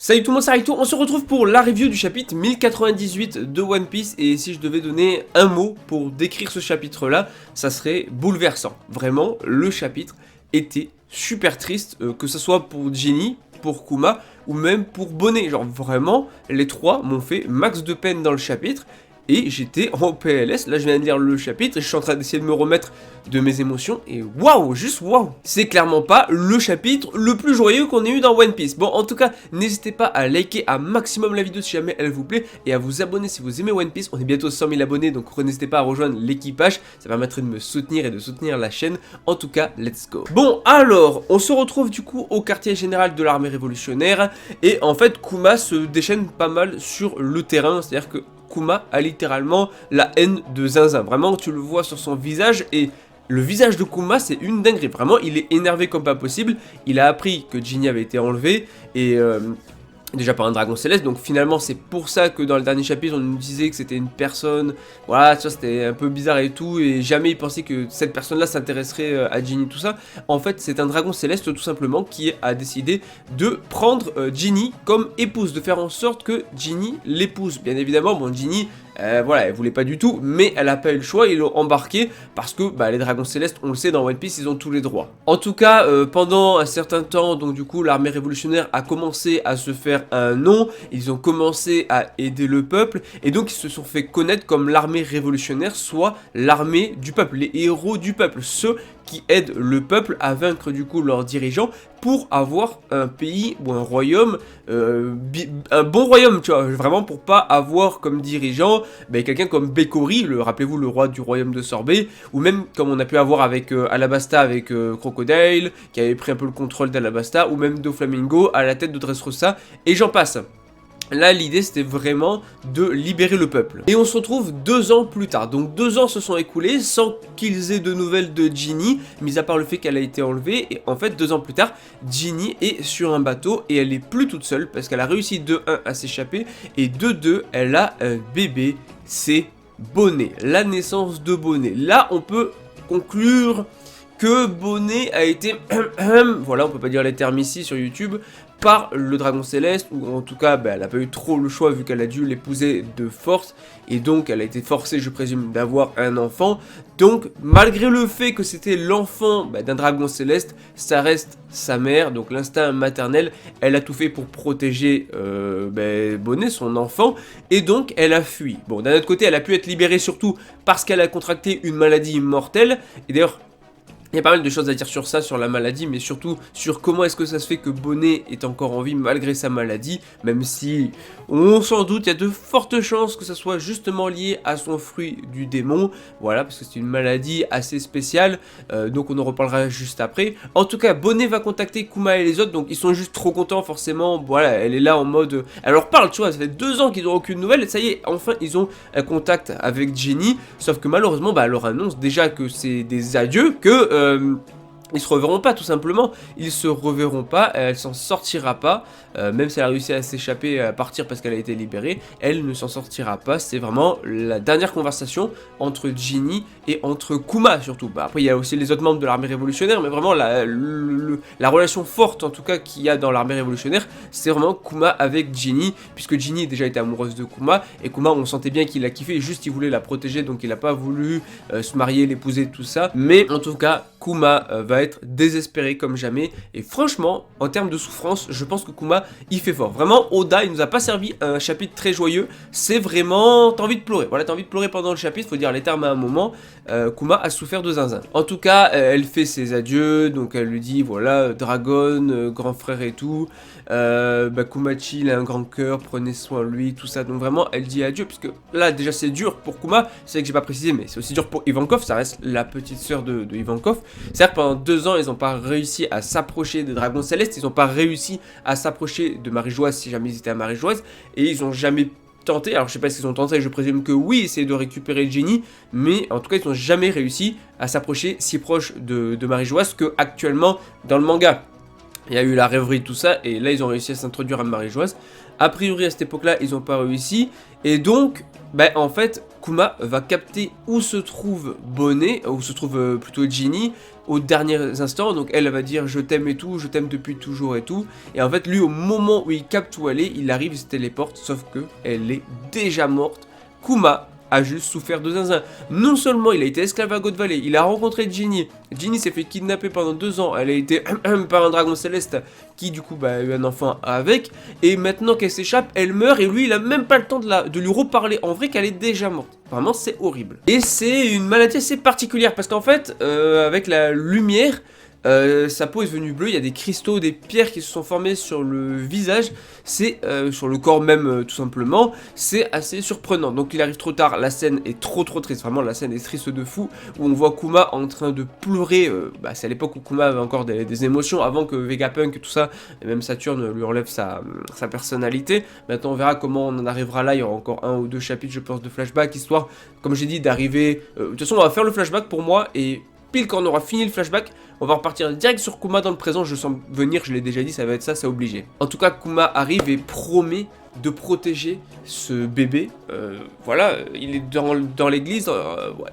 Salut tout le monde, c'est Raito, on se retrouve pour la review du chapitre 1098 de One Piece. Et si je devais donner un mot pour décrire ce chapitre là, ça serait bouleversant. Vraiment, le chapitre était super triste, que ce soit pour Ginny, pour Kuma ou même pour Bonnet. Genre vraiment, les trois m'ont fait max de peine dans le chapitre. Et j'étais en PLS, là je viens de lire le chapitre et je suis en train d'essayer de me remettre de mes émotions et waouh, juste waouh. C'est clairement pas le chapitre le plus joyeux qu'on ait eu dans One Piece. Bon, en tout cas, n'hésitez pas à liker un maximum la vidéo si jamais elle vous plaît et à vous abonner si vous aimez One Piece. On est bientôt 100 000 abonnés, donc n'hésitez pas à rejoindre l'équipage, ça permettrait de me soutenir et de soutenir la chaîne. En tout cas, let's go. Bon, alors, on se retrouve du coup au quartier général de l'armée révolutionnaire et en fait, Kuma se déchaîne pas mal sur le terrain, c'est-à-dire que Kuma a littéralement la haine de Zinzin. Vraiment, tu le vois sur son visage et le visage de Kuma, c'est une dinguerie. Vraiment, il est énervé comme pas possible. Il a appris que Ginny avait été enlevé et déjà par un dragon céleste, donc finalement c'est pour ça que dans le dernier chapitre on nous disait que c'était une personne, voilà, tu vois, c'était un peu bizarre et tout, et jamais il pensait que cette personne là s'intéresserait à Ginny, tout ça. En fait c'est un dragon céleste tout simplement qui a décidé de prendre Ginny comme épouse, de faire en sorte que Ginny l'épouse. Bien évidemment, bon, Ginny, voilà, elle voulait pas du tout, mais elle a pas eu le choix, ils l'ont embarqué parce que bah, les dragons célestes, on le sait, dans One Piece, ils ont tous les droits. En tout cas, pendant un certain temps, donc du coup, l'armée révolutionnaire a commencé à se faire un nom, ils ont commencé à aider le peuple, et donc ils se sont fait connaître comme l'armée révolutionnaire, soit l'armée du peuple, les héros du peuple, ceux qui aident le peuple à vaincre du coup leurs dirigeants pour avoir un pays ou un royaume, un bon royaume, tu vois, vraiment pour pas avoir comme dirigeant quelqu'un comme Bekori, rappelez-vous, le roi du royaume de Sorbet, ou même comme on a pu avoir avec Alabasta, avec Crocodile, qui avait pris un peu le contrôle d'Alabasta, ou même Doflamingo à la tête de Dressrosa, et j'en passe. Là, l'idée, c'était vraiment de libérer le peuple. Et on se retrouve 2 ans plus tard. Donc 2 ans se sont écoulés sans qu'ils aient de nouvelles de Ginny, mis à part le fait qu'elle a été enlevée. Et en fait, 2 ans plus tard, Ginny est sur un bateau et elle est plus toute seule parce qu'elle a réussi de 1 à s'échapper et de 2, elle a un bébé, c'est Bonnet. La naissance de Bonnet. Là, on peut conclure que Bonnet a été, voilà, on peut pas dire les termes ici sur YouTube, par le dragon céleste, ou en tout cas elle n'a pas eu trop le choix vu qu'elle a dû l'épouser de force, et donc elle a été forcée, je présume, d'avoir un enfant. Donc malgré le fait que c'était l'enfant d'un dragon céleste, ça reste sa mère, donc l'instinct maternel, elle a tout fait pour protéger Bonnet, son enfant, et donc elle a fui. Bon, d'un autre côté, elle a pu être libérée surtout parce qu'elle a contracté une maladie mortelle, et d'ailleurs, il y a pas mal de choses à dire sur ça, sur la maladie, mais surtout sur comment est-ce que ça se fait que Bonnet est encore en vie malgré sa maladie, même si on s'en doute, il y a de fortes chances que ça soit justement lié à son fruit du démon, voilà, parce que c'est une maladie assez spéciale, donc on en reparlera juste après. En tout cas, Bonnet va contacter Kuma et les autres, donc ils sont juste trop contents forcément, voilà, elle est là en mode... Elle leur parle, tu vois, ça fait 2 ans qu'ils n'ont aucune nouvelle, et ça y est, enfin ils ont un contact avec Ginny, sauf que malheureusement, elle leur annonce déjà que c'est des adieux, que... ils se reverront pas tout simplement, ils se reverront pas, elle s'en sortira pas, même si elle a réussi à s'échapper, à partir parce qu'elle a été libérée, elle ne s'en sortira pas, c'est vraiment la dernière conversation entre Ginny et entre Kuma surtout. Bah, après il y a aussi les autres membres de l'armée révolutionnaire, mais vraiment la relation forte en tout cas qu'il y a dans l'armée révolutionnaire, c'est vraiment Kuma avec Ginny, puisque Ginny déjà était amoureuse de Kuma, et Kuma on sentait bien qu'il a kiffé, juste il voulait la protéger, donc il n'a pas voulu se marier, l'épouser, tout ça, mais en tout cas Kuma va être désespéré comme jamais, et franchement en termes de souffrance je pense que Kuma il fait fort. Vraiment Oda il nous a pas servi un chapitre très joyeux, c'est vraiment t'as envie de pleurer, voilà, t'as envie de pleurer pendant le chapitre, faut dire les termes à un moment. Kuma a souffert de zinzin. En tout cas elle fait ses adieux, donc elle lui dit voilà Dragon, grand frère et tout, Kumachi il a un grand cœur, prenez soin de lui, tout ça, donc vraiment elle dit adieu, puisque là déjà c'est dur pour Kuma, c'est vrai que j'ai pas précisé mais c'est aussi dur pour Ivankov, ça reste la petite sœur de Ivankov. C'est-à-dire que pendant 2 ans, ils n'ont pas réussi à s'approcher des dragons célestes, ils n'ont pas réussi à s'approcher de Marie-Joise si jamais ils étaient à Marie-Joise, et ils n'ont jamais tenté, alors je sais pas s'ils ont tenté, je présume que oui, essayer de récupérer Ginny, mais en tout cas ils n'ont jamais réussi à s'approcher si proche de Marie-Joise que actuellement dans le manga. Il y a eu la rêverie, tout ça, et là ils ont réussi à s'introduire à Marie-Joise. A priori à cette époque-là, ils n'ont pas réussi, et donc, en fait, Kuma va capter où se trouve Bonnet, où se trouve plutôt Ginny, aux derniers instants. Donc elle va dire je t'aime et tout, je t'aime depuis toujours et tout. Et en fait, lui, au moment où il capte où elle est, il arrive, il se téléporte, sauf que elle est déjà morte. Kuma a juste souffert de zinzin. Non seulement il a été esclave à God Valley, il a rencontré Ginny. Ginny s'est fait kidnapper pendant 2 ans. Elle a été par un dragon céleste qui du coup a eu un enfant avec. Et maintenant qu'elle s'échappe, elle meurt et lui il a même pas le temps de lui reparler en vrai qu'elle est déjà morte. Vraiment c'est horrible. Et c'est une maladie assez particulière parce qu'en fait avec la lumière, sa peau est devenue bleue, il y a des cristaux, des pierres qui se sont formées sur le visage, c'est sur le corps même tout simplement, c'est assez surprenant. Donc il arrive trop tard, la scène est trop triste, vraiment la scène est triste de fou, où on voit Kuma en train de pleurer, c'est à l'époque où Kuma avait encore des émotions, avant que Vegapunk et tout ça, et même Saturne lui enlève sa personnalité. Maintenant on verra comment on en arrivera là, il y aura encore 1 ou 2 chapitres je pense de flashback, histoire, comme j'ai dit, d'arriver, de toute façon on va faire le flashback pour moi, et pile quand on aura fini le flashback, on va repartir direct sur Kuma dans le présent, je sens venir, je l'ai déjà dit, ça va être ça, c'est obligé. En tout cas, Kuma arrive et promet de protéger ce bébé. Voilà, il est dans l'église,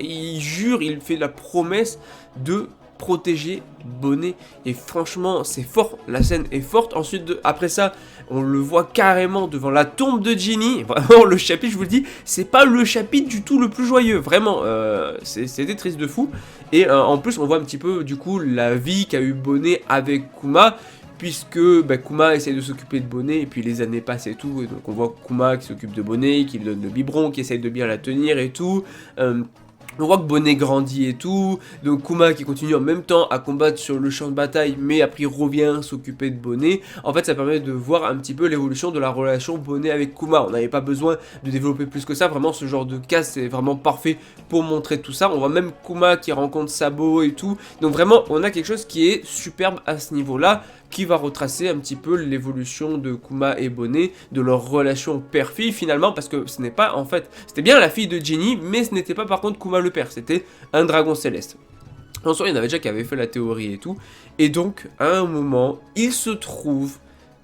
il jure, il fait la promesse de protéger Bonnet. Et franchement, c'est fort, la scène est forte. Ensuite, après ça, on le voit carrément devant la tombe de Ginny. Vraiment, le chapitre, je vous le dis, c'est pas le chapitre du tout le plus joyeux. Vraiment, c'était triste de fou. Et en plus, on voit un petit peu, du coup, la vie qu'a eu Bonnet avec Kuma. Puisque Kuma essaie de s'occuper de Bonnet, et puis les années passent et tout. Et donc, on voit Kuma qui s'occupe de Bonnet, qui lui donne le biberon, qui essaie de bien la tenir et tout. On voit que Bonnet grandit et tout, donc Kuma qui continue en même temps à combattre sur le champ de bataille, mais après il revient s'occuper de Bonnet. En fait, ça permet de voir un petit peu l'évolution de la relation Bonnet avec Kuma. On n'avait pas besoin de développer plus que ça, vraiment ce genre de cas c'est vraiment parfait pour montrer tout ça. On voit même Kuma qui rencontre Sabo et tout, donc vraiment on a quelque chose qui est superbe à ce niveau-là, qui va retracer un petit peu l'évolution de Kuma et Bonnet, de leur relation père-fille finalement, parce que ce n'est pas, en fait, c'était bien la fille de Ginny, mais ce n'était pas par contre Kuma le père, c'était un dragon céleste. En soi, il y en avait déjà qui avaient fait la théorie et tout, et donc, à un moment, il se trouve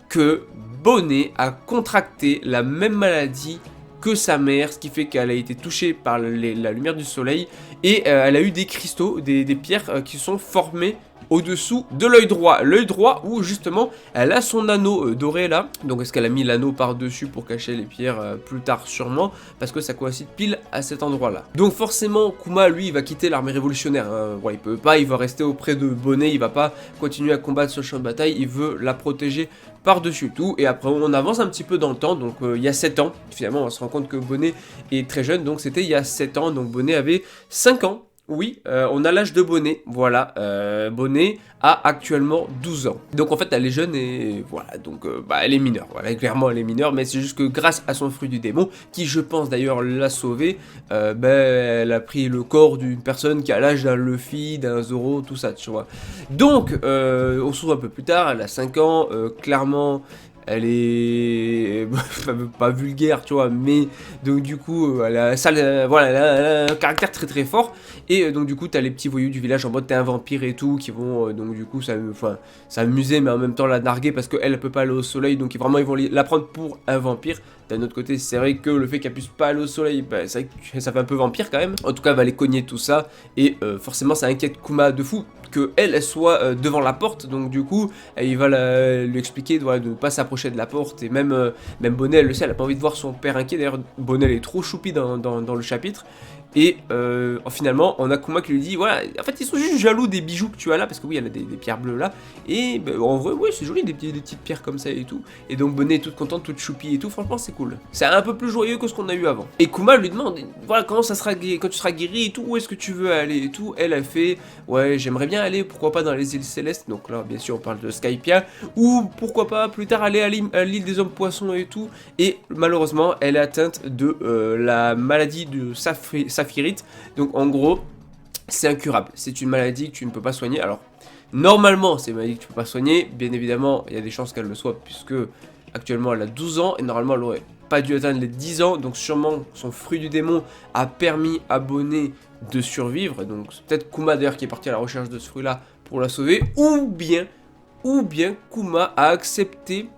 que Bonnet a contracté la même maladie que sa mère, ce qui fait qu'elle a été touchée par la lumière du soleil, et elle a eu des cristaux, des pierres qui sont formées au-dessous de l'œil droit où justement elle a son anneau doré là. Donc est-ce qu'elle a mis l'anneau par-dessus pour cacher les pierres plus tard sûrement, parce que ça coïncide pile à cet endroit là. Donc forcément Kuma lui il va quitter l'armée révolutionnaire, il peut pas, il va rester auprès de Bonnet, il va pas continuer à combattre sur le champ de bataille, il veut la protéger par-dessus tout. Et après on avance un petit peu dans le temps, donc il y a 7 ans, finalement on se rend compte que Bonnet est très jeune, donc c'était il y a 7 ans, donc Bonnet avait 5 ans. Oui, on a l'âge de Bonnet, voilà, Bonnet a actuellement 12 ans. Donc en fait elle est jeune et voilà, donc elle est mineure, voilà, clairement elle est mineure, mais c'est juste que grâce à son fruit du démon, qui je pense d'ailleurs l'a sauvée, elle a pris le corps d'une personne qui a l'âge d'un Luffy, d'un Zoro, tout ça, tu vois. Donc, on se trouve un peu plus tard, elle a 5 ans, clairement... Elle est pas vulgaire, tu vois, mais donc du coup, elle a un caractère très très fort. Et donc du coup, t'as les petits voyous du village en mode t'es un vampire et tout, qui vont donc du coup, s'amuser, mais en même temps la narguer parce qu'elle peut pas aller au soleil, donc vraiment ils vont la prendre pour un vampire. D'un autre côté, c'est vrai que le fait qu'elle puisse pas aller au soleil, c'est vrai que ça fait un peu vampire quand même. En tout cas, elle va les cogner tout ça, et forcément, ça inquiète Kuma de fou que elle soit devant la porte, donc du coup il va lui expliquer de ne pas s'approcher de la porte, et même Bonnet elle le sait, elle a pas envie de voir son père inquiet. D'ailleurs Bonnet elle est trop choupi dans le chapitre. Et finalement, on a Kuma qui lui dit, voilà, en fait ils sont juste jaloux des bijoux que tu as là, parce que oui, elle a des pierres bleues là, et en vrai, ouais, c'est joli, des petites pierres comme ça et tout. Et donc Bonnet est toute contente, toute choupie et tout, franchement c'est cool. C'est un peu plus joyeux que ce qu'on a eu avant. Et Kuma lui demande, voilà, quand tu seras guéri et tout, où est-ce que tu veux aller et tout. Elle a fait, ouais, j'aimerais bien aller, pourquoi pas dans les îles célestes, donc là, bien sûr, on parle de Skypiea, ou pourquoi pas plus tard aller à l'île des hommes poissons et tout. Et malheureusement, elle est atteinte de la maladie de Saphirite. Donc en gros, c'est incurable. C'est une maladie que tu ne peux pas soigner. Alors, normalement, c'est une maladie que tu ne peux pas soigner. Bien évidemment, il y a des chances qu'elle le soit, puisque actuellement elle a 12 ans, et normalement elle aurait pas dû atteindre les 10 ans. Donc sûrement, son fruit du démon a permis à Bonnet de survivre. Donc c'est peut-être Kuma d'ailleurs qui est parti à la recherche de ce fruit-là pour la sauver. Ou bien ou bien Kuma a accepté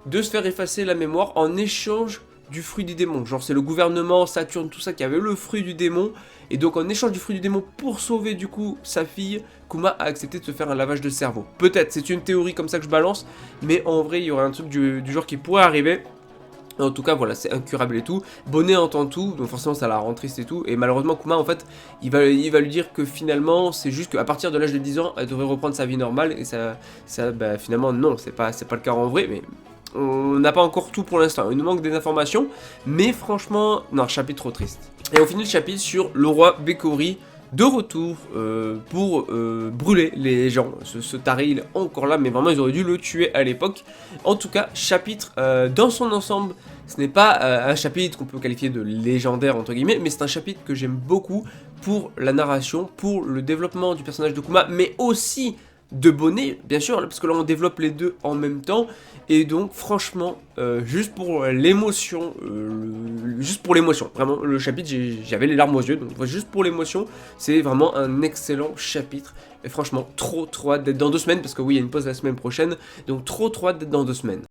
de se faire effacer la mémoire en échange du fruit du démon. Genre c'est le gouvernement, Saturne, tout ça qui avait le fruit du démon, et donc en échange du fruit du démon pour sauver du coup sa fille, Kuma a accepté de se faire un lavage de cerveau. Peut-être, c'est une théorie comme ça que je balance, mais en vrai il y aurait un truc du genre qui pourrait arriver. En tout cas, voilà, c'est incurable et tout. Bonnet entend tout, donc forcément ça la rend triste et tout. Et malheureusement, Kuma, en fait, il va lui dire que finalement, c'est juste qu'à partir de l'âge de 10 ans, elle devrait reprendre sa vie normale. Et ça bah, finalement, non, c'est pas le cas en vrai, mais on n'a pas encore tout pour l'instant. Il nous manque des informations, mais franchement, non, chapitre trop triste. Et on finit le chapitre sur le roi Bekori, de retour pour brûler les gens. Ce taré, il est encore là, mais vraiment, ils auraient dû le tuer à l'époque. En tout cas, chapitre dans son ensemble, ce n'est pas un chapitre qu'on peut qualifier de légendaire, entre guillemets, mais c'est un chapitre que j'aime beaucoup pour la narration, pour le développement du personnage de Kuma, mais aussi de Bonnet, bien sûr, parce que là on développe les deux en même temps, et donc franchement, juste pour l'émotion, vraiment, le chapitre, j'avais les larmes aux yeux, donc juste pour l'émotion, c'est vraiment un excellent chapitre, et franchement, trop hâte d'être dans 2 semaines, parce que oui, il y a une pause la semaine prochaine, donc trop hâte d'être dans 2 semaines.